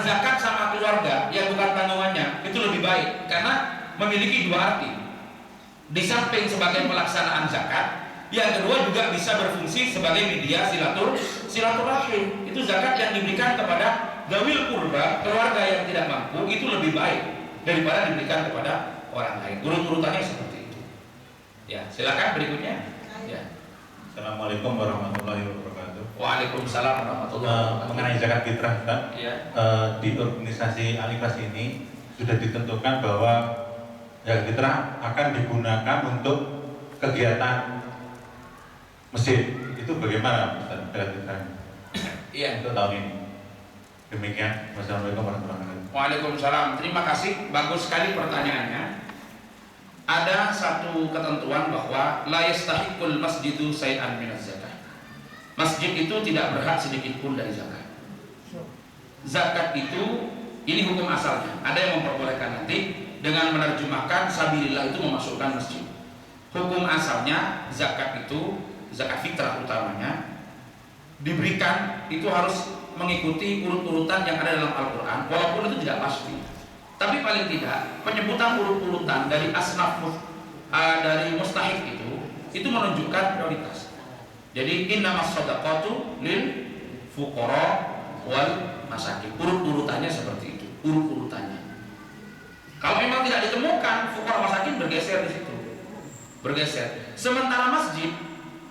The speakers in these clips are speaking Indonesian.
zakat sama keluarga yang bukan tanggungannya itu lebih baik karena memiliki dua arti. Di samping sebagai pelaksanaan zakat, yang kedua juga bisa berfungsi sebagai media silaturahim. Itu zakat yang diberikan kepada zawil qurba, keluarga yang tidak mampu, itu lebih baik daripada diberikan kepada orang lain. Urut-urutannya seperti itu. Ya, silakan berikutnya. Ya. Assalamualaikum warahmatullahi wabarakatuh. Waalaikumsalam warahmatullahi wabarakatuh. Mengenai zakat fitrah, Pak, Ya. di organisasi Al-Ikhlas ini sudah ditentukan bahwa zakat fitrah akan digunakan untuk kegiatan masjid. Itu bagaimana, Ustaz, zakat fitrah? Iya. Untuk tahun ini. Demikian. Wassalamualaikum warahmatullahi wabarakatuh. Waalaikumsalam. Terima kasih. Bagus sekali pertanyaannya. Ada satu ketentuan bahwa la yastahiqul masjidu syai'an minaz zakat. Masjid itu tidak berhak sedikit pun dari zakat. Zakat itu, ini hukum asalnya. Ada yang memperbolehkan nanti dengan menerjemahkan sabilillah itu memasukkan masjid. Hukum asalnya zakat itu, zakat fitrah utamanya, diberikan itu harus mengikuti urut-urutan yang ada dalam Al-Quran, walaupun itu tidak pasti. Tapi paling tidak penyebutan urut-urutan dari asnaf dari mustahik itu menunjukkan prioritas. Jadi innamas shadaqatu lil fuqara wal masakin. Urut-urutannya seperti itu, urut-urutannya. Kalau memang tidak ditemukan fuqara masakin, bergeser di situ. Bergeser. Sementara masjid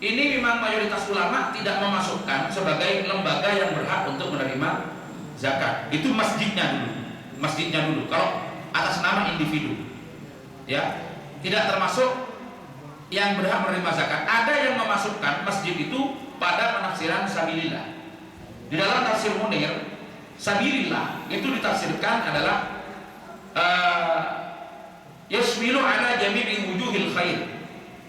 ini memang mayoritas ulama tidak memasukkan sebagai lembaga yang berhak untuk menerima zakat. Itu masjidnya dulu. Kalau atas nama individu, ya, tidak termasuk yang berhak menerima zakat. Ada yang memasukkan masjid itu pada penafsiran sabilillah. Di dalam tafsir Munir, sabilillah itu ditafsirkan adalah yasmilu ala jami'i wujuhil khair,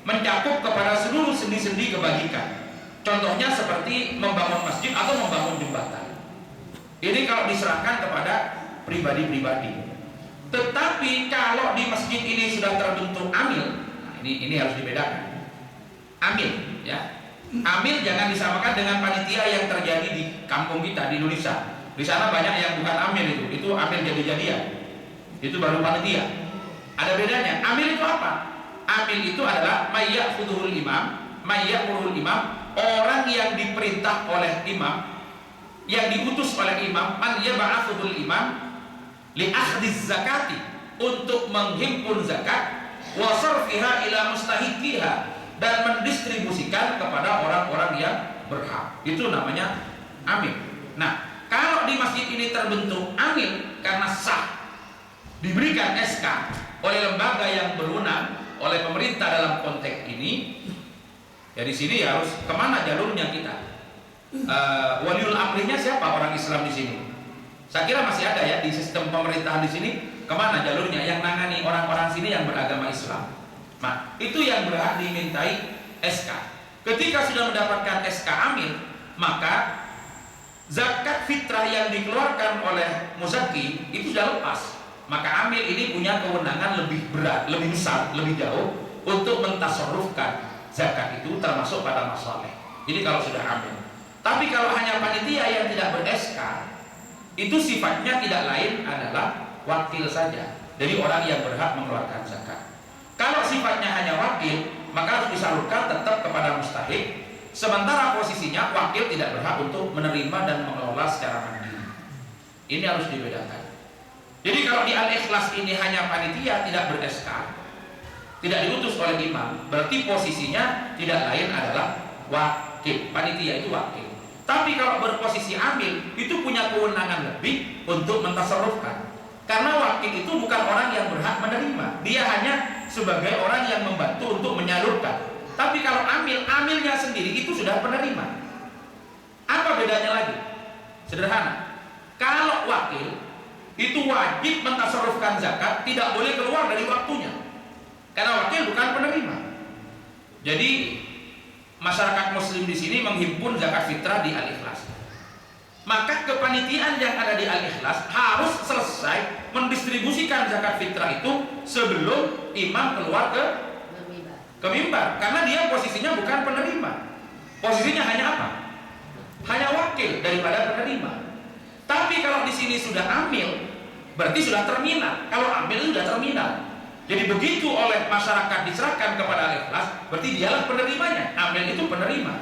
mencakup kepada seluruh sendi-sendi kebajikan. Contohnya seperti membangun masjid atau membangun jembatan. Ini kalau diserahkan kepada pribadi-pribadi. Tetapi kalau di masjid ini sudah terbentuk amil, nah ini harus dibedakan. Amil, ya. Amil jangan disamakan dengan panitia yang terjadi di kampung kita di Indonesia. Di sana banyak yang bukan amil itu amil jadi-jadian. Itu baru panitia. Ada bedanya. Amil itu apa? Amil itu adalah mayya'khudhul imam, orang yang diperintah oleh imam, yang diutus oleh imam, man yab'athul imam li akhdhiz zakati, untuk menghimpun zakat, wa sarfiha ila mustahiqiha, dan mendistribusikan kepada orang-orang yang berhak. Itu namanya amil. Nah, kalau di masjid ini terbentuk amil karena sah, diberikan SK oleh lembaga yang berwenang, oleh pemerintah dalam konteks ini, dari sini harus kemana jalurnya kita? Waliul amrinya siapa? Orang Islam di sini. Saya kira masih ada ya di sistem pemerintahan di sini. Kemana jalurnya? Yang nangani orang-orang sini yang beragama Islam. Nah, itu yang berhak dimintai SK. Ketika sudah mendapatkan SK amil, maka zakat fitrah yang dikeluarkan oleh muzaki itu sudah lepas. Maka amil ini punya kewenangan lebih berat, lebih besar, lebih jauh untuk mentasarrufkan zakat itu termasuk pada masalah. Ini kalau sudah amil. Tapi kalau hanya panitia yang tidak ber-SK, itu sifatnya tidak lain adalah wakil saja dari orang yang berhak mengeluarkan zakat. Kalau sifatnya hanya wakil, maka harus disalurkan tetap kepada mustahik. Sementara posisinya wakil tidak berhak untuk menerima dan mengelola secara mandiri. Ini harus dibedakan. Jadi kalau di Al-Ikhlas ini hanya panitia tidak ber-SK, tidak diutus oleh imam, berarti posisinya tidak lain adalah wakil. Panitia itu wakil. Tapi kalau berposisi amil, itu punya kewenangan lebih untuk mentasarrufkan. Karena wakil itu bukan orang yang berhak menerima, dia hanya sebagai orang yang membantu untuk menyalurkan. Tapi kalau amil, amilnya sendiri itu sudah penerima. Apa bedanya lagi? Sederhana. Kalau wakil itu wajib mentasarrufkan zakat, tidak boleh keluar dari waktunya. Karena wakil bukan penerima. Jadi masyarakat muslim di sini menghimpun zakat fitrah di Al-Ikhlas. Maka kepanitiaan yang ada di Al-Ikhlas harus selesai mendistribusikan zakat fitrah itu sebelum imam keluar ke mimbar. Karena dia posisinya bukan penerima. Posisinya hanya apa? Hanya wakil daripada penerima. Tapi kalau di sini sudah amil, berarti sudah terminal. Kalau amil itu sudah terminal. Jadi begitu oleh masyarakat diserahkan kepada Al-Ikhlas, berarti dialah penerimanya. Amil itu penerima.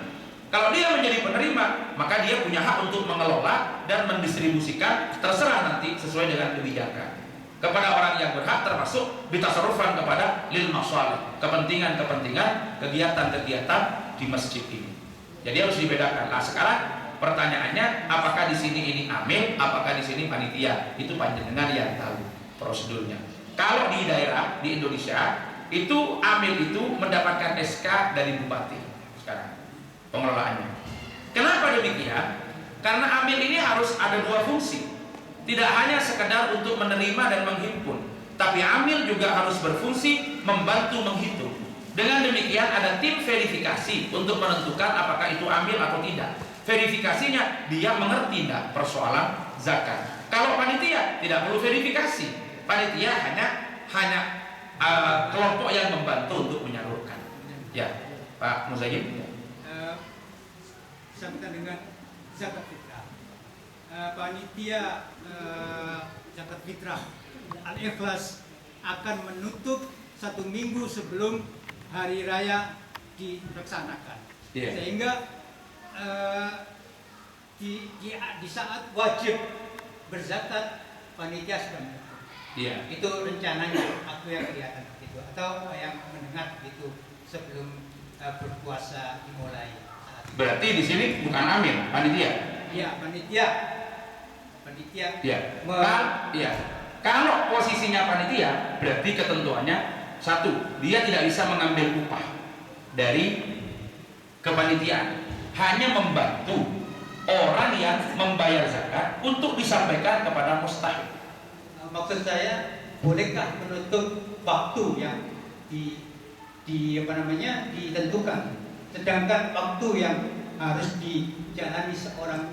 Kalau dia menjadi penerima, maka dia punya hak untuk mengelola dan mendistribusikan, terserah nanti sesuai dengan kebijakan kepada orang yang berhak, termasuk ditasarrufkan kepada lil masalih, kepentingan-kepentingan, kegiatan-kegiatan di masjid ini. Jadi harus dibedakan. Nah, sekarang pertanyaannya, apakah di sini ini amil, apakah di sini panitia? Itu panjenengan yang tahu prosedurnya. Kalau di daerah di Indonesia itu amil itu mendapatkan SK dari bupati sekarang pengelolaannya. Kenapa demikian? Karena amil ini harus ada dua fungsi. Tidak hanya sekedar untuk menerima dan menghimpun, tapi amil juga harus berfungsi membantu menghitung. Dengan demikian ada tim verifikasi untuk menentukan apakah itu amil atau tidak. Verifikasinya dia mengerti tidak persoalan zakat. Kalau panitia tidak perlu verifikasi. Panitia hanya kelompok yang membantu untuk menyalurkan. Ya, Pak Muzayib. Sambungan dengan zakat fitrah. Panitia zakat fitrah Al-Ikhlas akan menutup 1 minggu sebelum hari raya dilaksanakan. Sehingga di saat wajib berzakat panitia sudah menutup. Itu rencananya, aku yang kelihatan begitu, atau yang mendengar begitu sebelum berpuasa dimulai. Berarti di sini bukan amil, panitia. Iya, panitia. Iya. Kalau posisinya panitia, berarti ketentuannya satu, dia tidak bisa mengambil upah dari kepanitiaan, hanya membantu orang yang membayar zakat untuk disampaikan kepada mustahik. Maksud saya, bolehkah menutup waktu yang ditentukan? Sedangkan waktu yang harus dijalani seorang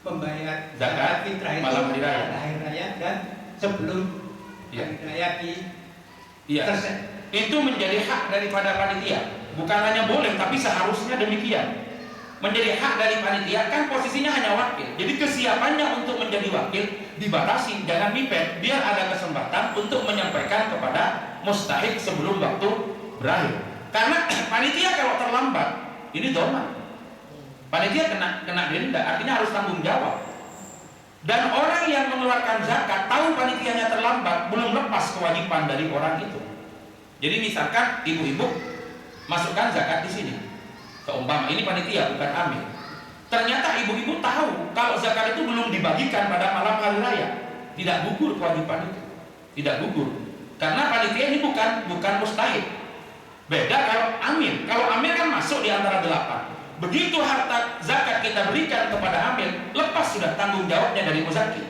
pembayar zakat fitrah itu malam hari raya dan sebelum hari raya itu menjadi hak daripada panitia. Bukan hanya boleh, tapi seharusnya demikian. Menjadi hak dari panitia, kan posisinya hanya wakil. Jadi kesiapannya untuk menjadi wakil dibatasi, jangan mipet, biar ada kesempatan untuk menyampaikan kepada mustahik sebelum waktu berakhir. Karena panitia kalau terlambat, ini doman. Panitia kena denda, artinya harus tanggung jawab. Dan orang yang mengeluarkan zakat tahu panitianya terlambat, belum lepas kewajiban dari orang itu. Jadi misalkan ibu-ibu masukkan zakat di sini. Keumpama ini panitia bukan amil. Ternyata ibu-ibu tahu kalau zakat itu belum dibagikan pada malam hari raya, tidak gugur kewajiban itu. Tidak gugur. Karena panitia ini bukan mustahik. Beda kalau amil. Kalau amil kan masuk di antara 8. Begitu harta zakat kita berikan kepada amil, lepas sudah tanggung jawabnya dari muzaki.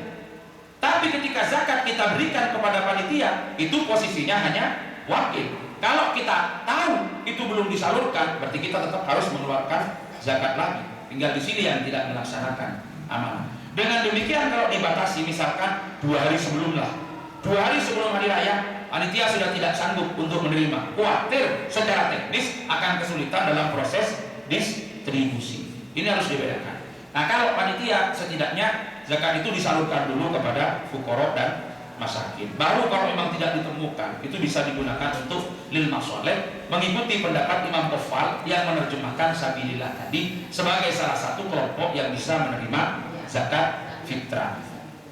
Tapi ketika zakat kita berikan kepada panitia, itu posisinya hanya wakil. Kalau kita tahu itu belum disalurkan, berarti kita tetap harus mengeluarkan zakat lagi. Tinggal di sini yang tidak melaksanakan amanah. Dengan demikian kalau dibatasi, misalkan 2 hari sebelum 2 hari sebelum hari raya, panitia sudah tidak sanggup untuk menerima, khawatir secara teknis akan kesulitan dalam proses distribusi. Ini harus dibedakan. Nah, kalau panitia setidaknya zakat itu disalurkan dulu kepada fuqara dan masakin. Baru kalau memang tidak ditemukan, itu bisa digunakan untuk lil masoleh, mengikuti pendapat Imam Tofal yang menerjemahkan sabilillah tadi sebagai salah satu kelompok yang bisa menerima zakat fitrah.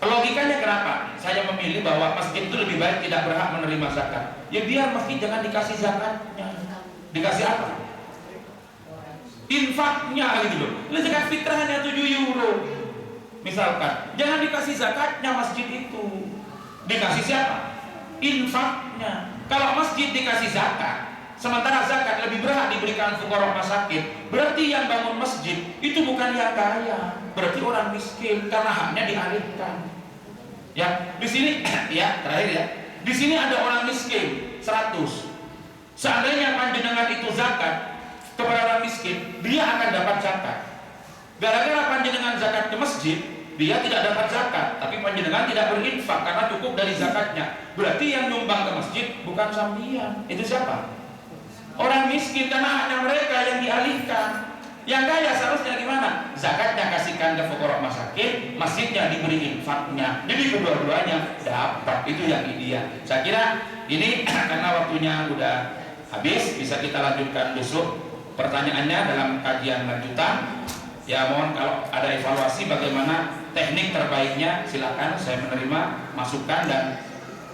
Logikanya kenapa saya memilih bahwa masjid itu lebih baik tidak berhak menerima zakat? Ya biar masjid jangan dikasih zakatnya. Dikasih apa? Infaknya gitu loh. Zakat fitrah hanya 7 euro. Misalkan, jangan dikasih zakatnya masjid itu. Dikasih siapa? Infaknya. Kalau masjid dikasih zakat, sementara zakat lebih berhak diberikan fuqara masakin, berarti yang bangun masjid itu bukan yang kaya, berarti orang miskin karena haknya dialihkan. Ya, di sini ya terakhir ya. Di sini ada orang miskin 100. Seandainya panjenengan itu zakat kepada orang miskin, dia akan dapat zakat. Gara-gara panjenengan zakat ke masjid, dia tidak dapat zakat, tapi panjenengan tidak berinfak karena cukup dari zakatnya. Berarti yang nyumbang ke masjid bukan sambian. Itu siapa? Orang miskin karena haknya mereka yang dialihkan. Yang kaya seharusnya gimana? Zakatnya kasihkan ke fuqara masakin, masjidnya diberi infaknya. Jadi kedua-duanya dapat, itu yang ideal. Saya kira ini karena waktunya udah habis, bisa kita lanjutkan besok pertanyaannya dalam kajian lanjutan. Ya mohon kalau ada evaluasi bagaimana teknik terbaiknya, silakan, saya menerima masukan dan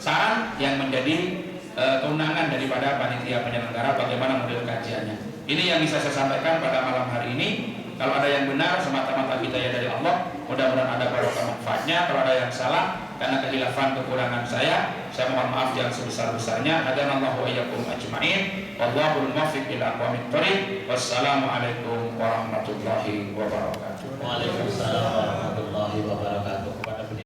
saran yang menjadi kewenangan daripada panitia penyelenggara bagaimana model kajiannya. Ini yang bisa saya sampaikan pada malam hari ini. Kalau ada yang benar semata-mata kita ya dari Allah, mudah-mudahan ada barokah manfaatnya. Kalau ada yang salah karena kehilafan kekurangan saya mohon maaf yang sebesar-besarnya. Hadanallahu wa iyyakum ajmain. Wallahul muwaffiq ila aqwamit thoriq. Wassalamualaikum warahmatullahi wabarakatuh. Waalaikumsalam warahmatullahi wabarakatuh.